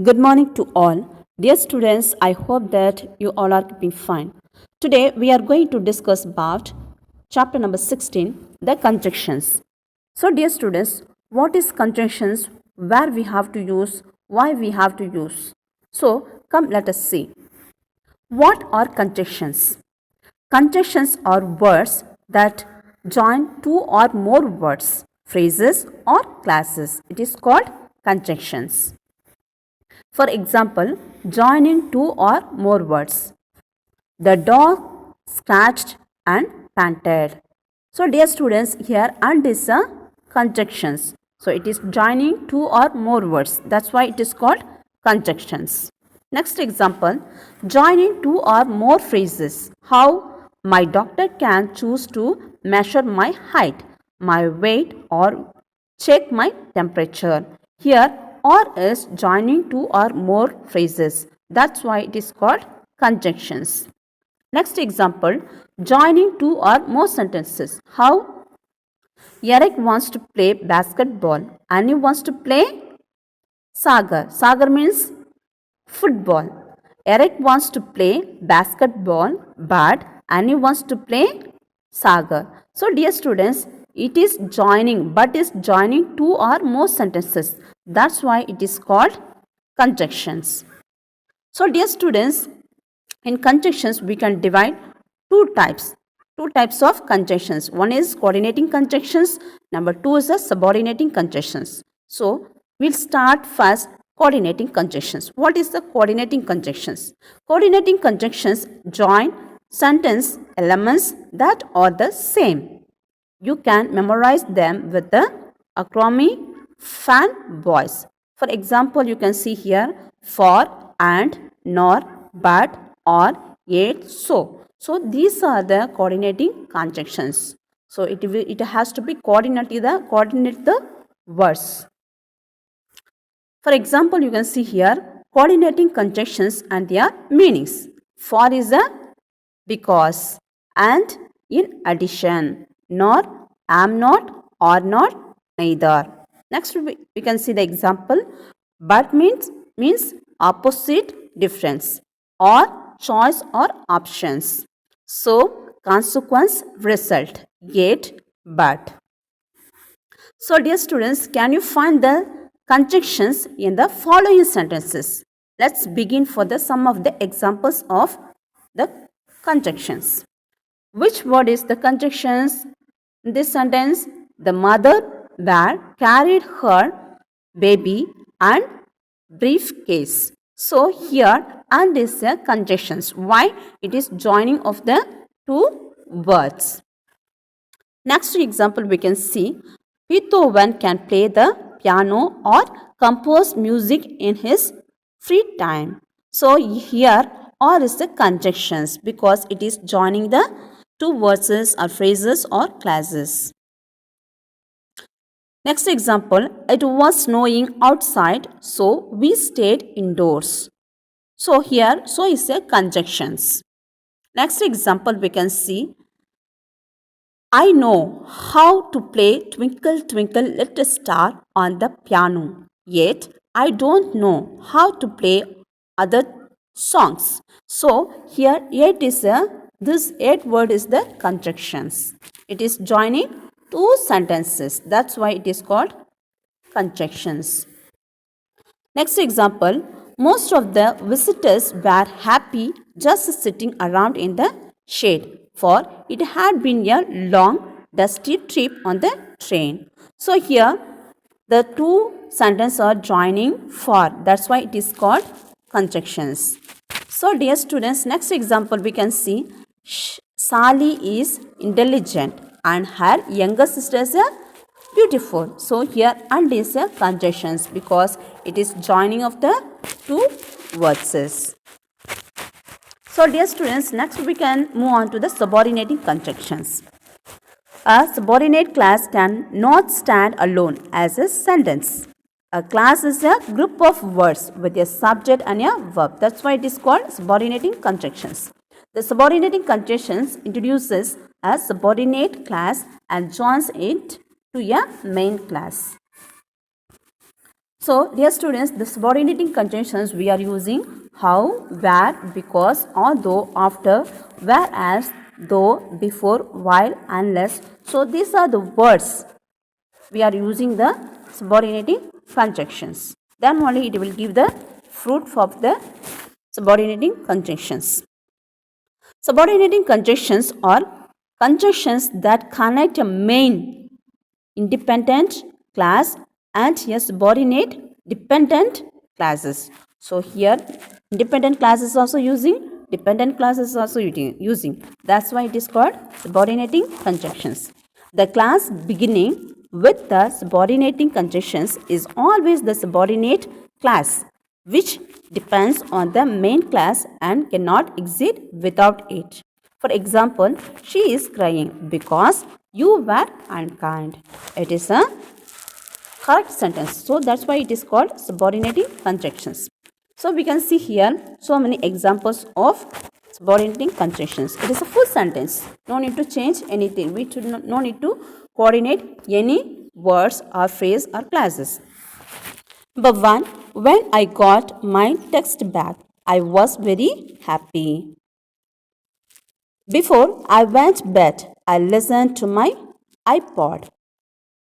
Good morning to all. Dear students, I hope that you all are keeping fine. Today we are going to discuss about chapter number 16, the conjunctions. So dear students, what is conjunctions, where we have to use, why we have to use? So come let us see. What are conjunctions? Conjunctions are words that join two or more words, phrases or classes. It is called conjunctions. For example, joining two or more words. The dog scratched and panted. So, dear students, here and is a conjunctions. So, it is joining two or more words. That's why it is called conjunctions. Next example, joining two or more phrases. How my doctor can choose to measure my height, my weight, or check my temperature. Here, or is joining two or more phrases. That's why it is called conjunctions. Next example, joining two or more sentences. How Eric wants to play basketball. Annie wants to play Sagar. Sagar means football. Eric wants to play basketball, but Annie wants to play Sagar. So, dear students, it is joining, but is joining two or more sentences. That's why it is called conjunctions. So, dear students, in conjunctions we can divide two types of conjunctions. One is coordinating conjunctions, number two is the subordinating conjunctions. So we'll start first coordinating conjunctions. What is the coordinating conjunctions? Coordinating conjunctions join sentence elements that are the same. You can memorize them with the acronym fan voice. For example, you can see here for, and, nor, but, or, yet, so. So these are the coordinating conjunctions. So it has to be coordinate the words. For example, you can see here coordinating conjunctions and their meanings. For is a because, and in addition, nor, am not, or not, neither. Next we can see the example. But means opposite, difference, or choice or options. So consequence, result, yet, but. So dear students, can you find the conjunctions in the following sentences? Let's begin for the some of the examples of the conjunctions. Which word is the conjunctions in this sentence? The mother bear carried her baby and briefcase. So here and is the conjunctions. Why? It is joining of the two words. Next example we can see Beethoven can play the piano or compose music in his free time. So here or is the conjunctions because it is joining the two verses or phrases or classes. Next example, it was snowing outside, so we stayed indoors. So here, so is a conjunctions. Next example, we can see, I know how to play Twinkle Twinkle Little Star on the piano, yet I don't know how to play other songs. So here, yet is this yet word is the conjunctions. It is joining two sentences. That's why it is called conjunctions. Next example, most of the visitors were happy just sitting around in the shade, for it had been a long, dusty trip on the train. So here, the two sentences are joining for. That's why it is called conjunctions. So dear students, next example we can see Sally is intelligent and her younger sister is beautiful. So here and is a conjunctions because it is joining of the two words. So dear students, next we can move on to the subordinating conjunctions. A subordinate class can not stand alone as a sentence. A class is a group of words with a subject and a verb. That's why it is called subordinating conjunctions. The subordinating conjunctions introduces a subordinate class and joins it to a main class. So, dear students, the subordinating conjunctions we are using how, where, because, although, after, whereas, though, before, while, unless. So, these are the words we are using the subordinating conjunctions. Then only it will give the fruit of the subordinating conjunctions. Subordinating conjunctions are conjunctions that connect a main independent class and a subordinate dependent classes. So here independent class is also using, dependent class is also using. That's why it is called subordinating conjunctions. The class beginning with the subordinating conjunctions is always the subordinate class, which depends on the main class and cannot exist without it. For example, she is crying because you were unkind. It is a correct sentence. So that's why it is called subordinating conjunctions. So we can see here so many examples of subordinating conjunctions. It is a full sentence. No need to change anything. We should no need to coordinate any words or phrase or clauses. Number 1. When I got my text back, I was very happy. Before I went to bed, I listened to my iPod.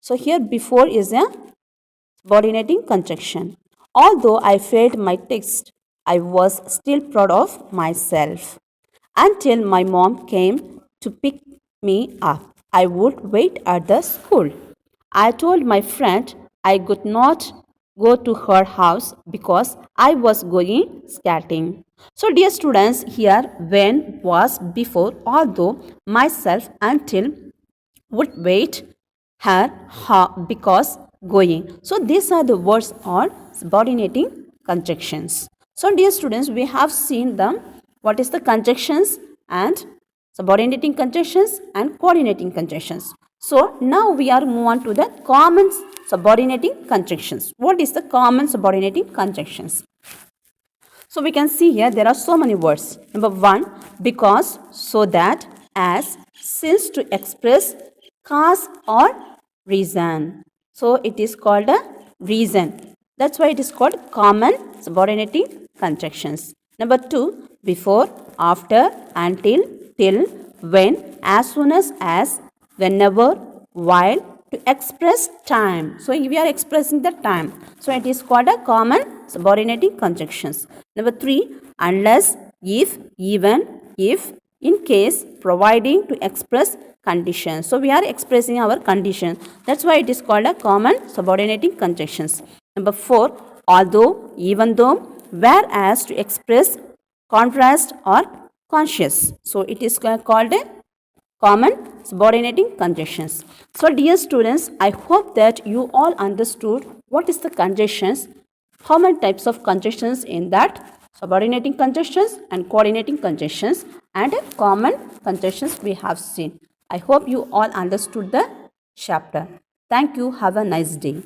So here before is a subordinating conjunction. Although I failed my test, I was still proud of myself. Until my mom came to pick me up, I would wait at the school. I told my friend I could not go to her house because I was going skating. So dear students, here when was before, although, myself, until, would wait, her, because, going. So these are the words or subordinating conjunctions. So dear students, we have seen them. What is the conjunctions and subordinating conjunctions and coordinating conjunctions. So now we are move on to the common subordinating conjunctions. What is the common subordinating conjunctions? So we can see here there are so many words. Number 1, because, so that, as, since, to express cause or reason. So it is called a reason. That's why it is called common subordinating conjunctions. Number 2, before, after, until, till, when, as soon as, whenever, while, to express time. So we are expressing the time. So it is called a common subordinating conjunctions. Number 3, unless, if, even, if, in case, providing, to express condition. So we are expressing our condition. That's why it is called a common subordinating conjunctions. Number 4, although, even though, whereas, to express contrast or conscious. So it is called a common subordinating conjunctions. So dear students, I hope that you all understood what is the conjunctions, how many types of conjunctions in that, subordinating conjunctions and coordinating conjunctions and common conjunctions we have seen. I hope you all understood the chapter. Thank you. Have a nice day.